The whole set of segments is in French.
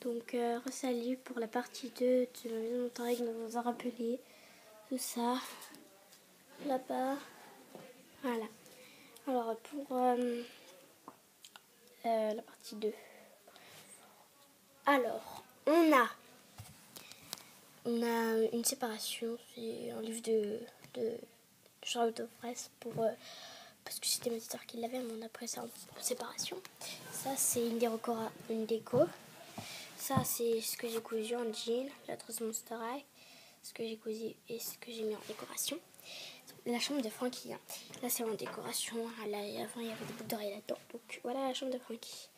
Donc, salut pour la partie 2 de ma maison Monterey, nous vous a rappelé tout ça là-bas. Voilà. Alors, pour la partie 2. Alors, on a une séparation. C'est un livre de Charlotte Fresse parce que c'était ma sœur qui l'avait, mais on a pris ça en séparation. Ça, c'est une déco. Ça, c'est ce que j'ai cousu en jean, la trousse Monster High, ce que j'ai cousu et ce que j'ai mis en décoration. La chambre de Frankie. Hein. Là, c'est en décoration. Là, avant, il y avait des boucles d'oreilles là-dedans. Donc, voilà la chambre de Frankie.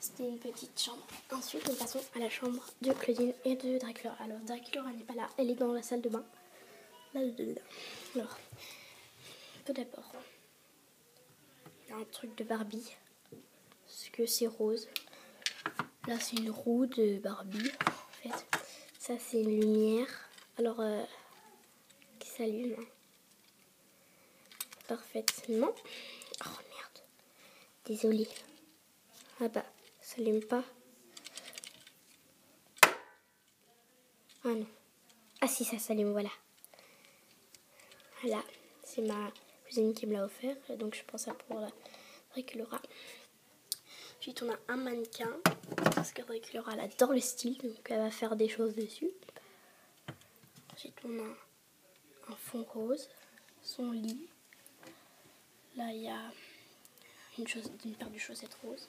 C'était une petite chambre. Ensuite, nous passons à la chambre de Claudine et de Draculaura. Alors, Draculaura n'est pas là. Elle est dans la salle de bain. Là. Alors, tout d'abord, il y a un truc de Barbie. Parce que c'est rose. Là, c'est une roue de Barbie, en fait. Ça, c'est une lumière. Alors, qui s'allume. Parfaitement. Oh, merde. Désolée. Ah bah, ça s'allume pas. Ah non. Ah si, ça s'allume, voilà. Voilà. C'est ma cousine qui me l'a offert. Donc, je prends ça pour la Draculaura. Ensuite, on a un mannequin. Parce que Draculaura, elle adore le style. Donc, elle va faire des choses dessus. Ensuite, on a un fond rose. Son lit. Là, il y a une paire de chaussettes roses.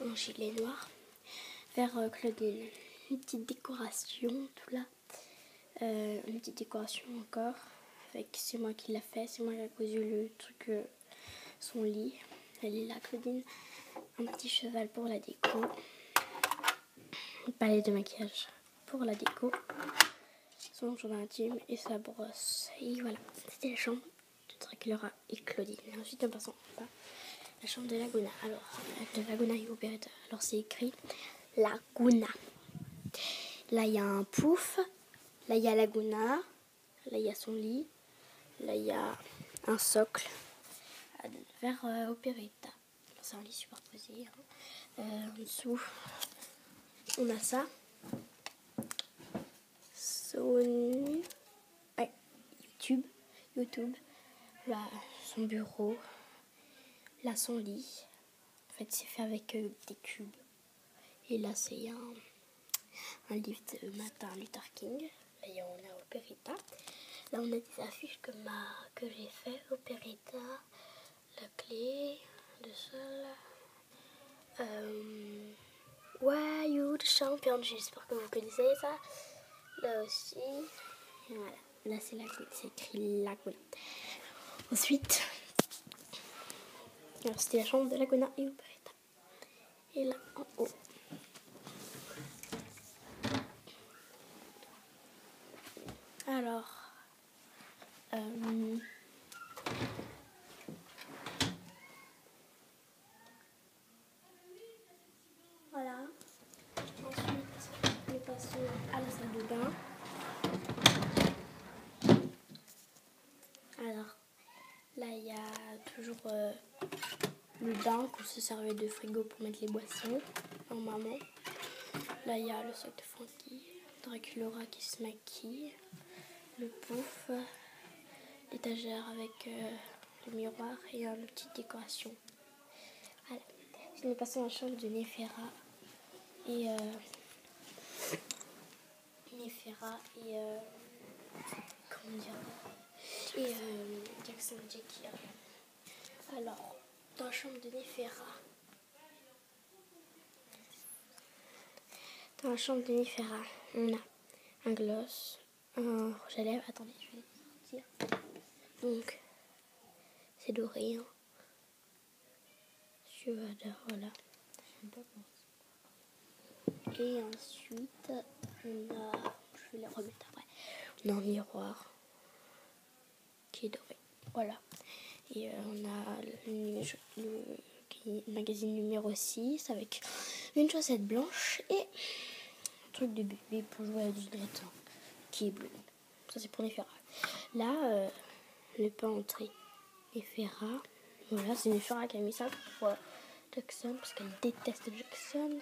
Un gilet noir. Vers Claudine. Une petite décoration, tout là. Une petite décoration encore. C'est moi qui l'a fait. C'est moi qui ai cousu le truc, son lit. Elle est là, Claudine. Un petit cheval pour la déco. Une palette de maquillage pour la déco. Son journal intime et sa brosse. Et voilà, c'était la chambre de Draculaura et Claudine. Et ensuite, en passant à la chambre de Laguna. Alors, de Laguna et Operetta. Alors, c'est écrit Laguna. Là, il y a un pouf. Là, il y a Laguna. Là, il y a son lit. Là, il y a un socle vers Operetta. C'est un lit superposé. Hein. En dessous, on a ça. YouTube. Là, son bureau. Là, son lit. En fait, c'est fait avec des cubes. Et là, c'est un livre de Martin Luther King. Là, on a Operetta. Là, on a des affiches que j'ai fait. Operetta, la clé, le sol. Ouais, you the champion. J'espère que vous connaissez ça. Là aussi. Et voilà. Là, c'est écrit Laguna. Ensuite, alors, c'était la chambre de Laguna et Operetta. Et là, en haut. Alors, voilà. Ensuite, nous passons à la salle de bain. Alors, là, il y a toujours le bain qu'on se servait de frigo pour mettre les boissons, normalement. Là, il y a le sac de Frankie, Draculaura qui se maquille, le pouf, l'étagère avec le miroir et une petite décoration. Voilà. Nous passons à la chambre de Néfera et comment dire, et Jackson Jackie. Alors, dans la chambre de Néfera, on a un gloss, un rouge à lèvres. Attendez, je vais sortir. Donc, c'est doré. Hein. Voilà. Et ensuite, on a, je vais les remettre après. On a un miroir qui est doré. Voilà. Et on a le magazine numéro 6 avec une chaussette blanche et un truc de bébé pour jouer à la dinette qui est bleu. Ça, c'est pour Néfera. Là, le pas entrée Néfera. Voilà, c'est Néfera qui a mis ça pour Jackson parce qu'elle déteste Jackson.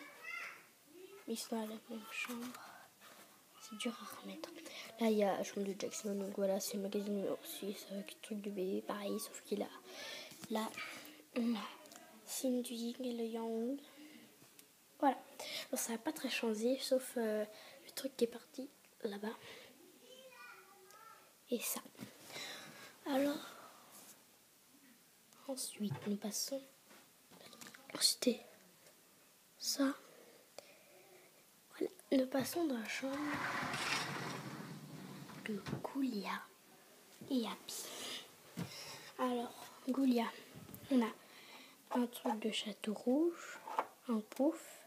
Ils sont dans la même chambre. C'est dur à remettre. Là, il y a la chambre de Jackson. Donc voilà, c'est le magazine numéro 6 avec le truc de bébé. Pareil, sauf qu'il a là, on a Sin du Yin et le Yang. Voilà. Bon, ça n'a pas très changé, sauf le truc qui est parti là-bas. Et ça. Alors, ensuite, nous passons. C'était ça. Voilà. Nous passons dans la chambre de Goulia et Happy. Alors, Goulia, on a un truc de château rouge, un pouf,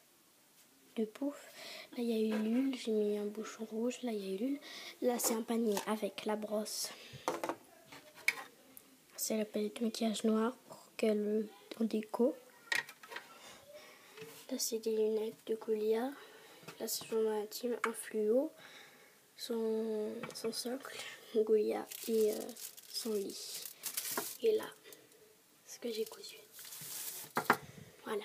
deux poufs. Là, il y a eu Ulule, j'ai mis un bouchon rouge. Là, il y a Ulule. Là, c'est un panier avec la brosse. C'est la palette de maquillage noir pour qu'elle en déco. Là, c'est des lunettes de Goulia. Là, c'est son intime, un fluo. Son socle, Goulia, et son lit. Et là, ce que j'ai cousu. Voilà.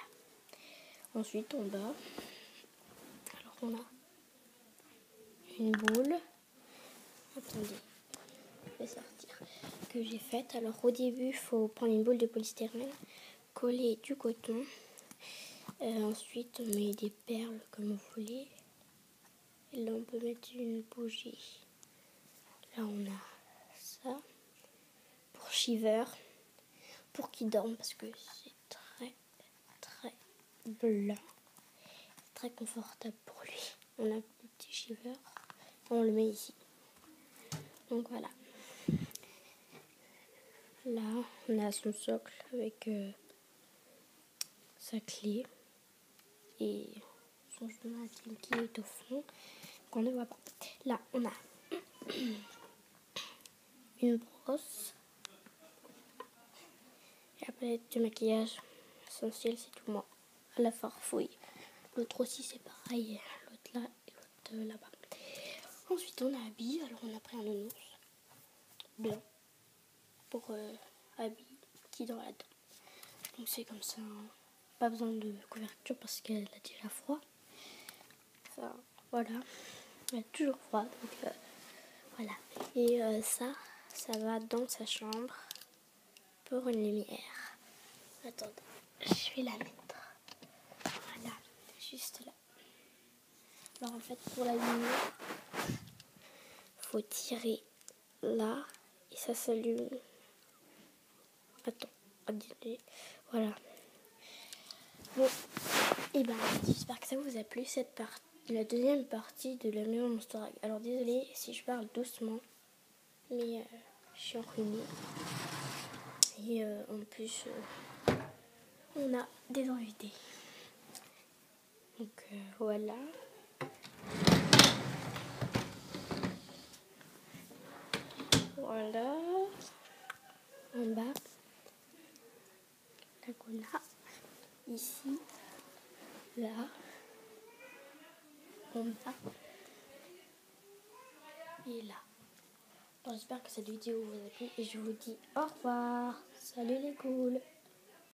Ensuite, en bas, alors on a une boule. Attendez, je vais sortir. Que j'ai faite. Alors au début, il faut prendre une boule de polystyrène, coller du coton. Ensuite, on met des perles comme vous voulez. Et là, on peut mettre une bougie. Là, on a ça pour Shiver, pour qu'il dorme parce que c'est très très blanc, très confortable pour lui. On a le petit Shiver, on le met ici. Donc voilà. Là, on a son socle avec sa clé et son chemin intime qui est au fond, qu'on ne voit pas. Là, on a une brosse. La palette de maquillage essentiel, c'est tout moi. À la farfouille. L'autre aussi, c'est pareil. L'autre là et l'autre là-bas. Ensuite, on a Abby. Alors, on a pris un nounours blanc pour Abby qui dort là-dedans. Donc, c'est comme ça. Hein. Pas besoin de couverture parce qu'elle a déjà froid. Ça, voilà. Elle a toujours froid. Donc, voilà. Et ça va dans sa chambre pour une lumière. Attendez, je vais la mettre. Voilà, juste là. Alors en fait, pour la lumière, faut tirer là et ça s'allume. Attends, voilà. Bon, et ben, j'espère que ça vous a plu cette partie, la deuxième partie de la maison Monster High. Alors désolé si je parle doucement, mais je suis enrhumée. Et en plus, on a des invités. Donc voilà. Voilà. En bas. La Goulia. Ici. Là. En bas. Et là. J'espère que cette vidéo vous a plu et je vous dis au revoir. Salut les cools.